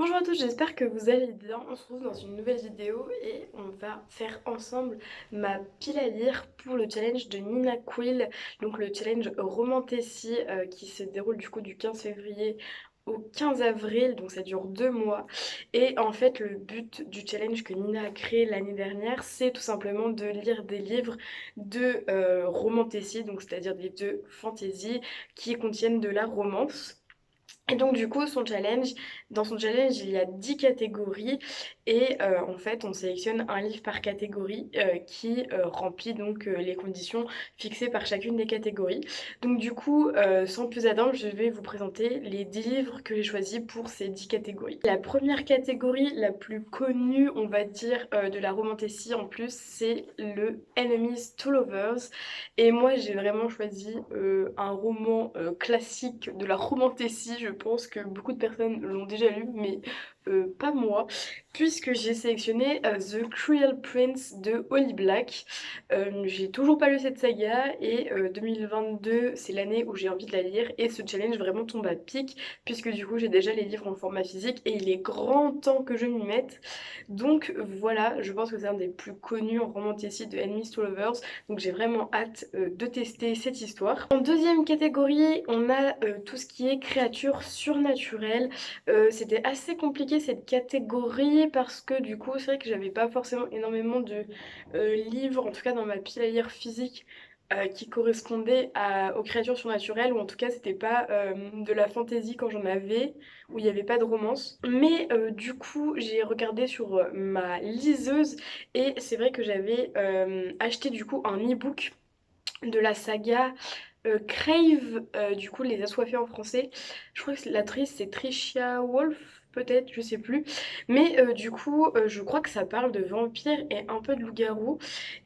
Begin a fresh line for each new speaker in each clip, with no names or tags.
Bonjour à tous, j'espère que vous allez bien. On se retrouve dans une nouvelle vidéo et on va faire ensemble ma pile à lire pour le challenge de Nina Quill, donc le challenge Romantasy qui se déroule du coup du 15 février au 15 avril, donc ça dure 2 mois. Et en fait, le but du challenge que Nina a créé l'année dernière, c'est tout simplement de lire des livres de Romantasy, donc c'est-à-dire des livres de fantasy qui contiennent de la romance. Et donc du coup, dans son challenge, il y a 10 catégories et en fait, on sélectionne un livre par catégorie qui remplit donc les conditions fixées par chacune des catégories. Donc du coup, sans plus attendre, je vais vous présenter les 10 livres que j'ai choisis pour ces 10 catégories. La première catégorie, la plus connue, on va dire, de la romantasy en plus, c'est le Enemies to Lovers. Et moi, j'ai vraiment choisi un roman classique de la romantasy. Je pense que beaucoup de personnes l'ont déjà lu, mais pas moi, puisque j'ai sélectionné The Cruel Prince de Holly Black. J'ai toujours pas lu cette saga et 2022, c'est l'année où j'ai envie de la lire et ce challenge vraiment tombe à pic, puisque du coup j'ai déjà les livres en format physique et il est grand temps que je m'y mette. Donc voilà, je pense que c'est un des plus connus en romantasy de Enemies to Lovers. Donc j'ai vraiment hâte de tester cette histoire. En deuxième catégorie, on a tout ce qui est créatures surnaturelles. C'était assez compliqué cette catégorie parce que du coup c'est vrai que j'avais pas forcément énormément de livres, en tout cas dans ma pile à lire physique, qui correspondaient aux créatures surnaturelles, ou en tout cas c'était pas de la fantasy quand j'en avais, où il n'y avait pas de romance. Mais du coup j'ai regardé sur ma liseuse et c'est vrai que j'avais acheté du coup un e-book de la saga Crave, du coup Les Assoiffés en français. Je crois que l'actrice c'est Tricia Wolf, peut-être, je sais plus. Mais du coup, je crois que ça parle de vampires et un peu de loup-garou.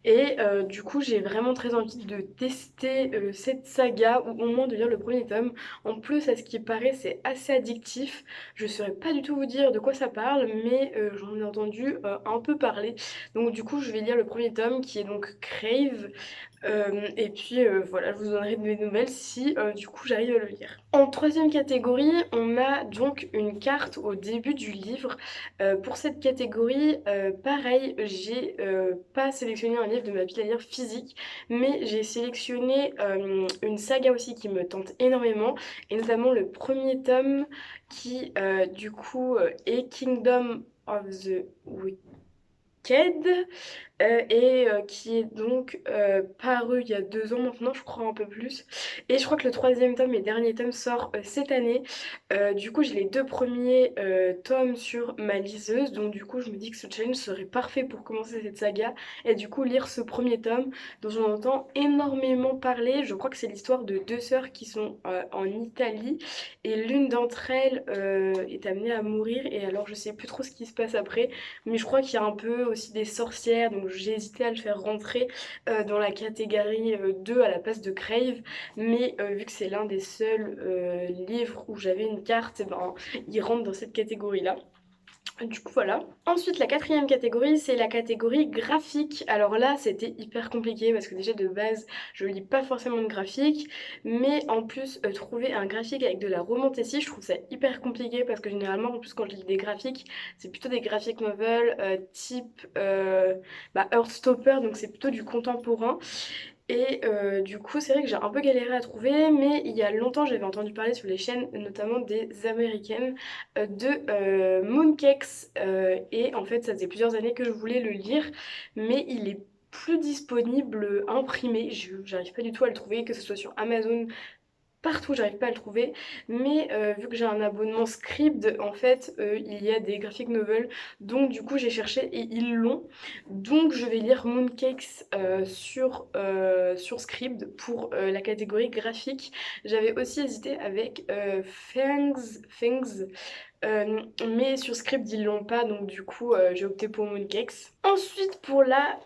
Et du coup, j'ai vraiment très envie de tester cette saga, ou au moins de lire le premier tome. En plus, à ce qui paraît, c'est assez addictif. Je saurais pas du tout vous dire de quoi ça parle, mais j'en ai entendu un peu parler. Donc du coup, je vais lire le premier tome qui est donc Crave. Et puis voilà, je vous donnerai de mes nouvelles si du coup j'arrive à le lire. En troisième catégorie, on a donc une carte au début du livre. Pour cette catégorie, pareil, j'ai pas sélectionné un livre de ma pile à lire physique, mais j'ai sélectionné une saga aussi qui me tente énormément, et notamment le premier tome qui du coup est Kingdom of the Wicked. Et qui est donc paru il y a 2 ans maintenant, je crois un peu plus. Et je crois que le troisième tome et dernier tome sort cette année. Du coup, j'ai les deux premiers tomes sur ma liseuse, donc du coup, je me dis que ce challenge serait parfait pour commencer cette saga. Et du coup, lire ce premier tome dont j'en entends énormément parler. Je crois que c'est l'histoire de deux sœurs qui sont en Italie et l'une d'entre elles est amenée à mourir. Et alors, je sais plus trop ce qui se passe après, mais je crois qu'il y a un peu aussi des sorcières, donc j'ai hésité à le faire rentrer dans la catégorie 2 à la place de Crave, mais vu que c'est l'un des seuls livres où j'avais une carte, eh ben, il rentre dans cette catégorie-là. Du coup, voilà. Ensuite, la quatrième catégorie, c'est la catégorie graphique. Alors là, c'était hyper compliqué parce que déjà de base, je lis pas forcément de graphique, mais en plus, trouver un graphique avec de la romantasy, je trouve ça hyper compliqué parce que généralement, en plus, quand je lis des graphiques, c'est plutôt des graphic novels type Heartstopper, donc c'est plutôt du contemporain. Et du coup, c'est vrai que j'ai un peu galéré à trouver, mais il y a longtemps, j'avais entendu parler sur les chaînes, notamment des américaines, de Mooncakes. Et en fait, ça faisait plusieurs années que je voulais le lire, mais il est plus disponible imprimé. J'arrive pas du tout à le trouver, que ce soit sur Amazon, partout, j'arrive pas à le trouver. Mais vu que j'ai un abonnement Scribd, en fait, il y a des graphic novels. Donc du coup, j'ai cherché et ils l'ont. Donc je vais lire Mooncakes sur Scribd pour la catégorie graphique. J'avais aussi hésité avec Fangs, mais sur Scribd ils l'ont pas, donc du coup j'ai opté pour Mooncakes. Ensuite, pour la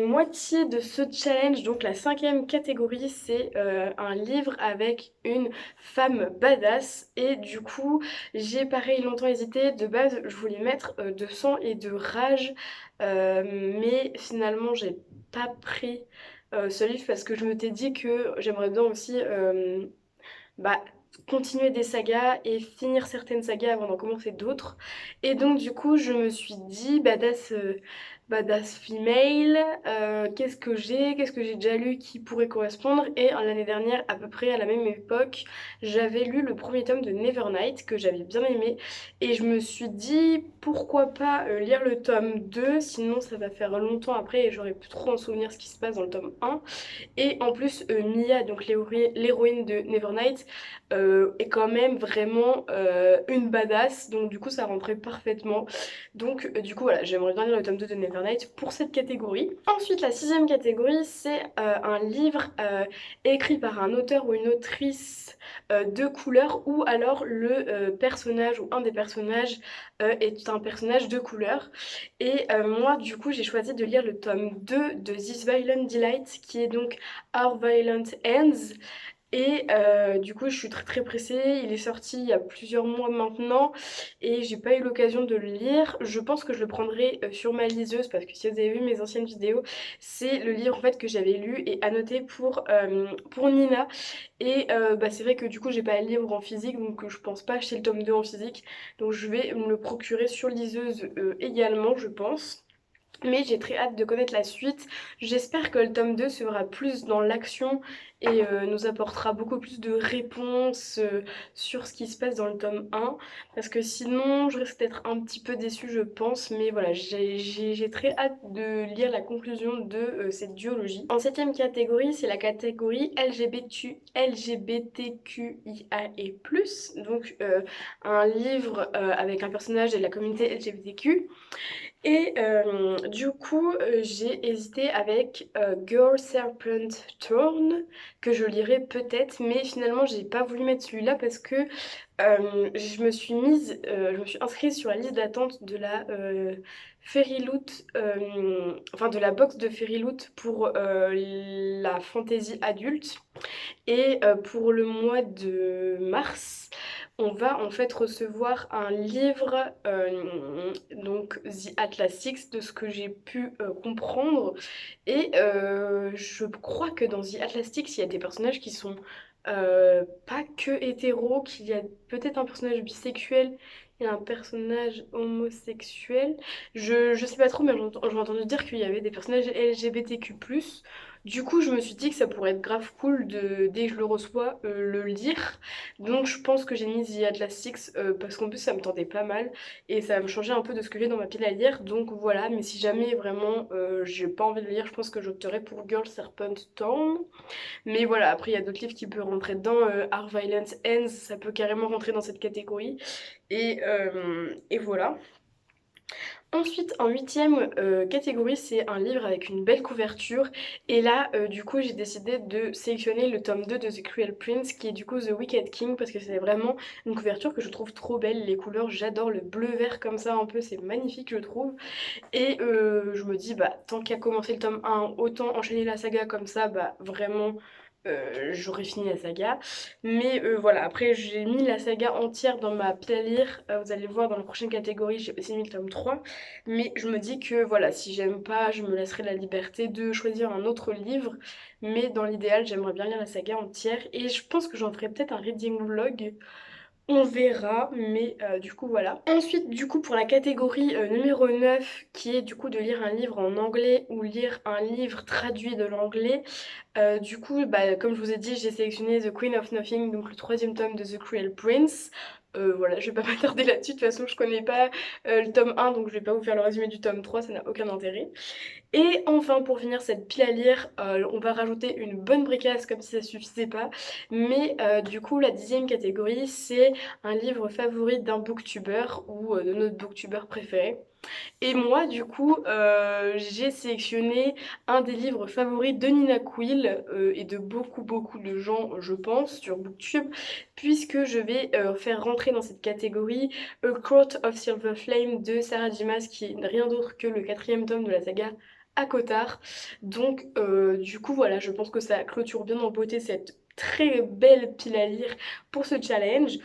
moitié de ce challenge, donc la cinquième catégorie, c'est un livre avec une femme badass. Et du coup, j'ai pareil longtemps hésité. De base, je voulais mettre de sang et de rage, mais finalement, j'ai pas pris ce livre parce que je m'étais dit que j'aimerais bien aussi bah, continuer des sagas et finir certaines sagas avant d'en commencer d'autres. Et donc du coup je me suis dit badass female, qu'est-ce que j'ai déjà lu qui pourrait correspondre. Et l'année dernière, à peu près à la même époque, j'avais lu le premier tome de Nevernight que j'avais bien aimé. Et je me suis dit pourquoi pas lire le tome 2, sinon ça va faire longtemps après et j'aurais plus trop en souvenir ce qui se passe dans le tome 1. Et en plus, Mia, donc l'héroïne de Nevernight, est quand même vraiment une badass. Donc du coup, ça rentrait parfaitement. Donc du coup, voilà, j'aimerais bien lire le tome 2 de Nevernight pour cette catégorie. Ensuite, la sixième catégorie, c'est un livre écrit par un auteur ou une autrice de couleur, ou alors le personnage ou un des personnages est un personnage de couleur. Et moi, du coup, j'ai choisi de lire le tome 2 de This Violent Delight, qui est donc Our Violent Ends. Et du coup, je suis très très pressée. Il est sorti il y a plusieurs mois maintenant et j'ai pas eu l'occasion de le lire. Je pense que je le prendrai sur ma liseuse parce que si vous avez vu mes anciennes vidéos, c'est le livre en fait que j'avais lu et annoté pour Nina. Et bah, c'est vrai que du coup, j'ai pas le livre en physique donc je pense pas acheter le tome 2 en physique. Donc je vais me le procurer sur liseuse également, je pense. Mais j'ai très hâte de connaître la suite. J'espère que le tome 2 sera plus dans l'action et nous apportera beaucoup plus de réponses sur ce qui se passe dans le tome 1. Parce que sinon, je risque d'être un petit peu déçue, je pense. Mais voilà, j'ai très hâte de lire la conclusion de cette duologie. En septième catégorie, c'est la catégorie LGBTQIA+. Donc un livre avec un personnage de la communauté LGBTQ. Et du coup, j'ai hésité avec Girl Serpent Thorn, que je lirai peut-être, mais finalement, j'ai pas voulu mettre celui-là parce que je me suis inscrite sur la liste d'attente de la Fairyloot, enfin de la box de Fairyloot pour la fantasy adulte. Et pour le mois de mars, on va en fait recevoir un livre, donc The Atlas 6, de ce que j'ai pu comprendre. Et je crois que dans The Atlas 6, il y a des personnages qui sont pas que hétéros, qu'il y a peut-être un personnage bisexuel et un personnage homosexuel. Je sais pas trop, mais j'ai entendu dire qu'il y avait des personnages LGBTQ+. Du coup, je me suis dit que ça pourrait être grave cool dès que je le reçois, le lire. Donc, je pense que j'ai mis The Atlas 6 parce qu'en plus, ça me tentait pas mal et ça va me changer un peu de ce que j'ai dans ma pile à lire. Donc, voilà. Mais si jamais vraiment j'ai pas envie de le lire, je pense que j'opterai pour Girl Serpent Storm. Mais voilà, après, il y a d'autres livres qui peuvent rentrer dedans. Our Violence Ends, ça peut carrément rentrer dans cette catégorie. Et voilà. Ensuite, en huitième catégorie, c'est un livre avec une belle couverture. Et là, du coup, j'ai décidé de sélectionner le tome 2 de The Cruel Prince, qui est du coup The Wicked King, parce que c'est vraiment une couverture que je trouve trop belle. Les couleurs, j'adore le bleu-vert comme ça, un peu, c'est magnifique, je trouve. Et je me dis, bah, tant qu'à commencer le tome 1, autant enchaîner la saga comme ça, bah, vraiment, j'aurais fini la saga. Mais voilà, après, j'ai mis la saga entière dans ma pile à lire. Vous allez voir dans la prochaine catégorie, j'ai aussi mis le tome 3. Mais je me dis que voilà, si j'aime pas, je me laisserai la liberté de choisir un autre livre. Mais dans l'idéal, j'aimerais bien lire la saga entière. Et je pense que j'en ferai peut-être un reading vlog. On verra, mais du coup voilà. Ensuite, du coup, pour la catégorie numéro 9, qui est du coup de lire un livre en anglais ou lire un livre traduit de l'anglais, du coup, bah, comme je vous ai dit, j'ai sélectionné The Queen of Nothing, donc le troisième tome de The Cruel Prince. Voilà, je vais pas m'attarder là-dessus, de toute façon je connais pas le tome 1, donc je vais pas vous faire le résumé du tome 3, ça n'a aucun intérêt. Et enfin, pour finir cette pile à lire, on va rajouter une bonne bricasse comme si ça suffisait pas. Mais du coup, la dixième catégorie, c'est un livre favori d'un booktuber ou de notre booktuber préféré. Et moi, du coup, j'ai sélectionné un des livres favoris de Nina Quill et de beaucoup de gens, je pense, sur Booktube, puisque je vais faire rentrer dans cette catégorie A Court of Silver Flame de Sarah J. Maas, qui est rien d'autre que le quatrième tome de la saga à Cotard. Donc, du coup, voilà, je pense que ça clôture bien en beauté cette très belle pile à lire pour ce challenge.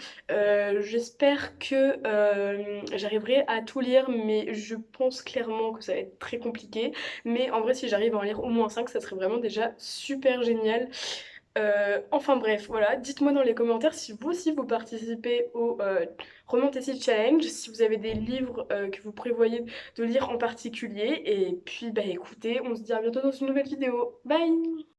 J'espère que j'arriverai à tout lire, mais je pense clairement que ça va être très compliqué. Mais en vrai, si j'arrive à en lire au moins 5, ça serait vraiment déjà super génial. Enfin bref, voilà, dites-moi dans les commentaires si vous aussi vous participez au Romantasy Challenge, si vous avez des livres que vous prévoyez de lire en particulier. Et puis bah écoutez, on se dit à bientôt dans une nouvelle vidéo. Bye!